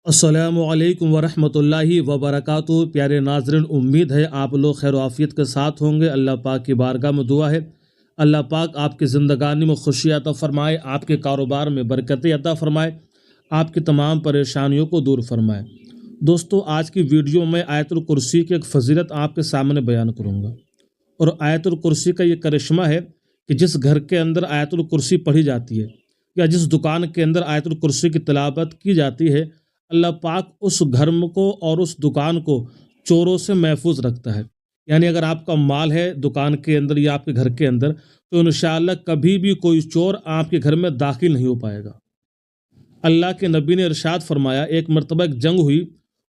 अस्सलामु अलैकुम वरहमतुल्लाहि वबरकातुहू। प्यारे नाज़रीन, उम्मीद है आप लोग खैर आफियत के साथ होंगे। अल्लाह पाक की बारगाह में दुआ है अल्लाह पाक आपकी ज़िंदगानी में खुशी अता फ़रमाए, आपके कारोबार में बरकतें अता फ़रमाए, आपकी तमाम परेशानियों को दूर फरमाए। दोस्तों, आज की वीडियो में आयतुल कुर्सी की एक फ़जीलत आपके सामने बयान करूँगा। और आयतुल कुर्सी का ये करिश्मा है कि जिस घर के अंदर आयतुल कुर्सी पढ़ी जाती है या जिस दुकान के अंदर आयतुल कुर्सी की तिलावत की जाती है, अल्लाह पाक उस घर को और उस दुकान को चोरों से महफूज रखता है। यानी अगर आपका माल है दुकान के अंदर या आपके घर के अंदर, तो इंशाअल्लाह कभी भी कोई चोर आपके घर में दाखिल नहीं हो पाएगा। अल्लाह के नबी ने इरशाद फरमाया, एक मरतबा एक जंग हुई,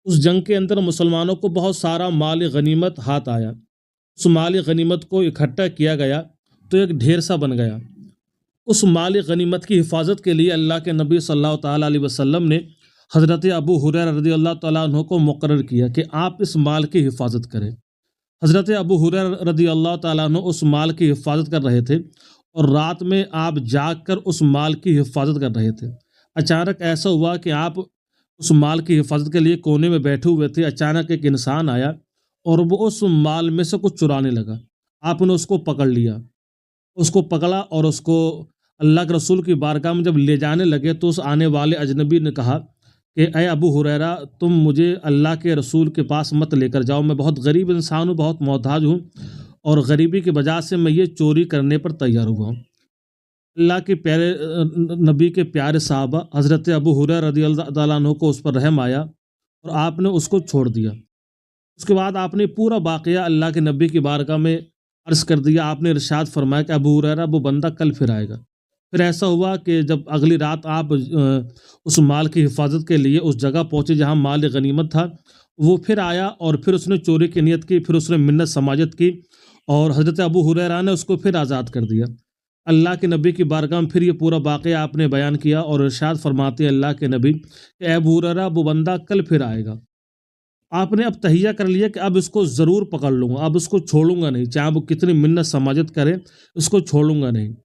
उस जंग के अंदर मुसलमानों को बहुत सारा माल गनीमत हाथ आया। उस माल गनीमत को इकट्ठा किया गया तो एक ढेर सा बन गया। उस माल गनीमत की हिफाजत के लिए अल्लाह के नबी सल्लल्लाहु ताला अलैहि वसल्लम ने हज़रत अबू हुरैरा रज़ियल्लाहु ताला अन्हु को मुक़र्रर किया कि आप इस माल की हिफाजत करें। हज़रत अबू हुरैरा रज़ियल्लाहु ताला अन्हु उस माल की हिफाजत कर रहे थे और रात में आप जाग कर उस माल की हिफाजत कर रहे थे। अचानक ऐसा हुआ कि आप उस माल की हिफाजत के लिए कोने में बैठे हुए थे। अचानक एक इंसान आया और वो उस माल में से कुछ चुराने लगा। आपने उसको पकड़ लिया, उसको पकड़ा और उसको अल्लाह के रसूल की बारगाह में जब ले जाने लगे तो उस आने वाले अजनबी ने कहा कि अय अबू हुरैरा, तुम मुझे अल्लाह के रसूल के पास मत लेकर जाओ, मैं बहुत गरीब इंसान हूँ, बहुत मोहताज हूँ और गरीबी की वजह से मैं ये चोरी करने पर तैयार हुआ हूँ। अल्लाह के प्यारे नबी के प्यारे साहबा हज़रत अबू हुरैरा रज़ियल्लाहु ताला अन्हु को उस पर रहम आया और आपने उसको छोड़ दिया। उसके बाद आपने पूरा वाक़या अल्लाह के नबी की बारगाह में अर्ज़ कर दिया। आपने इरशाद फरमाया कि अबू हुरैरा, वो बंदा कल फिर आएगा। फिर ऐसा हुआ कि जब अगली रात आप उस माल की हिफाजत के लिए उस जगह पहुँचे जहाँ माल गनीमत था, वो फिर आया और फिर उसने चोरी की नीयत की, फिर उसने मिन्नत समाजत की और हज़रत अबू हुरैरा ने उसको फिर आज़ाद कर दिया। अल्लाह के नबी की बारगाह में फिर ये पूरा वाक़या आपने बयान किया और इरशाद फरमाते हैं अल्लाह के नबी कि अबू हुरैरा, वो बंदा कल फिर आएगा। आपने अब तहिया कर लिया कि अब इसको ज़रूर पकड़ लूँगा, अब इसको छोड़ूंगा नहीं, चाहे वो कितनी मिन्नत समाजत करे, इसको छोड़ूंगा नहीं।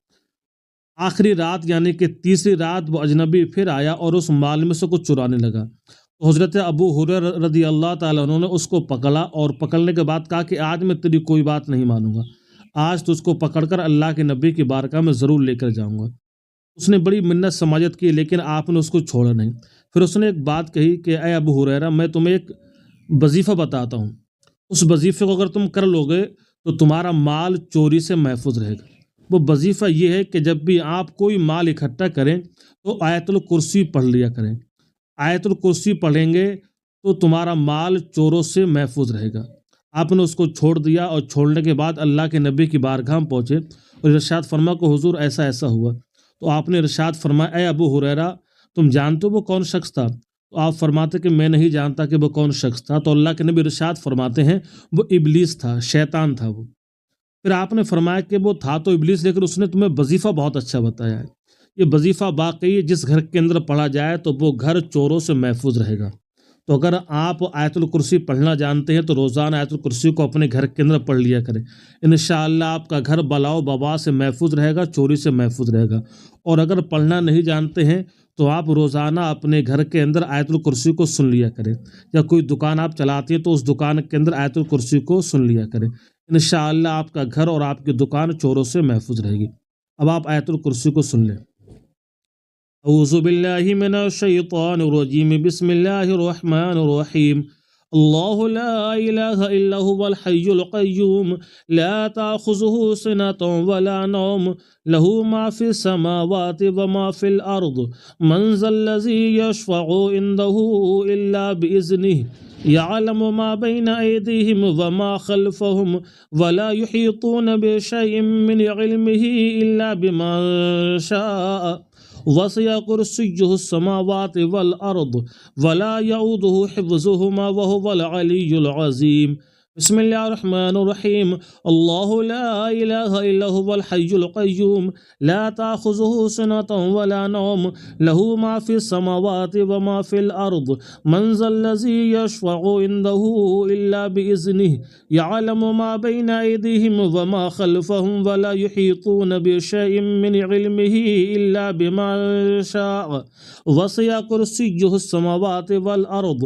आखिरी रात यानी कि तीसरी रात वो अजनबी फिर आया और उस माल में से कुछ चुराने लगा। तो हज़रत अबू हुरैरा रज़ियल्लाहु ताला अन्हु ने उसको पकड़ा और पकड़ने के बाद कहा कि आज मैं तेरी कोई बात नहीं मानूंगा, आज तो उसको पकड़कर अल्लाह के नबी की बारगाह में ज़रूर लेकर जाऊंगा। उसने बड़ी मिन्नत समाजत की लेकिन आपने उसको छोड़ा नहीं। फिर उसने एक बात कही कि अय अबू हुरैरा, मैं तुम्हें एक वजीफ़ा बताता हूँ, उस वजीफ़े को अगर तुम कर लोगे तो तुम्हारा माल चोरी से महफूज रहेगा। वो वजीफ़ा ये है कि जब भी आप कोई माल इकट्ठा करें तो आयतुल कुर्सी पढ़ लिया करें। आयतुल कुर्सी पढ़ेंगे तो तुम्हारा माल चोरों से महफूज रहेगा। आपने उसको छोड़ दिया और छोड़ने के बाद अल्लाह के नबी की बारगाह में पहुँचे और इरशाद फरमा को हुजूर ऐसा ऐसा हुआ। तो आपने इरशाद फरमाया, अय अबू हुरैरा, तुम जानते हो वो कौन शख्स था? तो आप फरमाते कि मैं नहीं जानता कि वो कौन शख्स था। तो अल्लाह के नबी इरशाद फरमाते हैं वो इबलीस था, शैतान था वो। फिर आपने फरमाया कि वो था तो इबलीस, लेकिन उसने तुम्हें वजीफ़ा बहुत अच्छा बताया है। ये वजीफ़ा वाकई जिस घर के अंदर पढ़ा जाए तो वो घर चोरों से महफूज रहेगा। तो अगर आप आयतुल कुर्सी पढ़ना जानते हैं तो रोज़ाना आयतुल कुर्सी को अपने घर के अंदर पढ़ लिया करें। इंशाअल्लाह आपका घर बलाओ बवा से महफूज रहेगा, चोरी से महफूज रहेगा। और अगर पढ़ना नहीं जानते हैं तो आप रोज़ाना अपने घर के अंदर आयतुल कुर्सी को सुन लिया करें, या कोई दुकान आप चलाते हैं तो उस दुकान के अंदर आयतुल कुर्सी को सुन लिया करें। इंशाअल्लाह आपका घर और आपकी दुकान चोरों से महफूज रहेगी। अब आप आयतुल कुर्सी को सुन लें। औज़ु बिल्लाहि मिनश शैतानिर रजीम, बिस्मिल्लाहिर रहमानिर रहीम। अल्लाहु ला इलाहा इल्ला हुवल हय्युल क़य्यूम, ला ताख़ुज़ुहु सिनतुन वला नौम, लहू मा फ़िस समावाति व मा फ़िल अर्द, मन ज़ल्लज़ी यशफ़अु इंदहु इल्ला बिइज़्निहि, यअलमु मा बैना अयदीहिम व मा ख़ल्फ़हुम, वला युहीतून बिशैइन मिन इल्मिही इल्ला बिमा शाअ, वसिअ कुर्सियुहु समावाति वल अर्द, वला यऊदुहु हिफ्ज़ुहुमा व हुवल अलिय्युल अज़ीम। بسم الله الرحمن الرحيم. الله لا إله إلا هو الحي القيوم لا تأخذه سنة ولا نوم له ما في السماوات وما في الأرض من ذا الذي يشفع عنده إلا بإذنه يعلم ما بين أيديهم وما خلفهم ولا يحيطون بشيء من علمه إلا بما شاء وسع كرسيه السماوات والأرض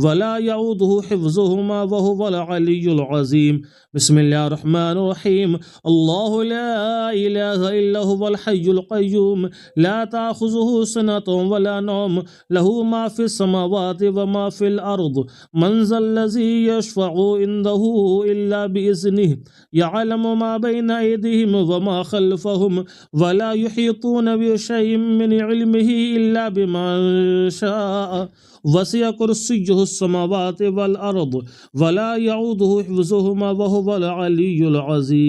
ولا يعوده حفظهما وهو العلي العظيم. بسم الله الرحمن الرحيم. الله لا إله إلا هو الحي القيوم لا تأخذه سنة ولا نوم له ما في السماوات وما في الأرض من ذا الذي يشفع عنده إلا بإذنه يعلم ما بين أيديهم وما خلفهم ولا يحيطون بشيء من علمه إلا بما شاء وسع كرسيه السماوات والأرض ولا يعوده حفظهما وهو العلي العظيم.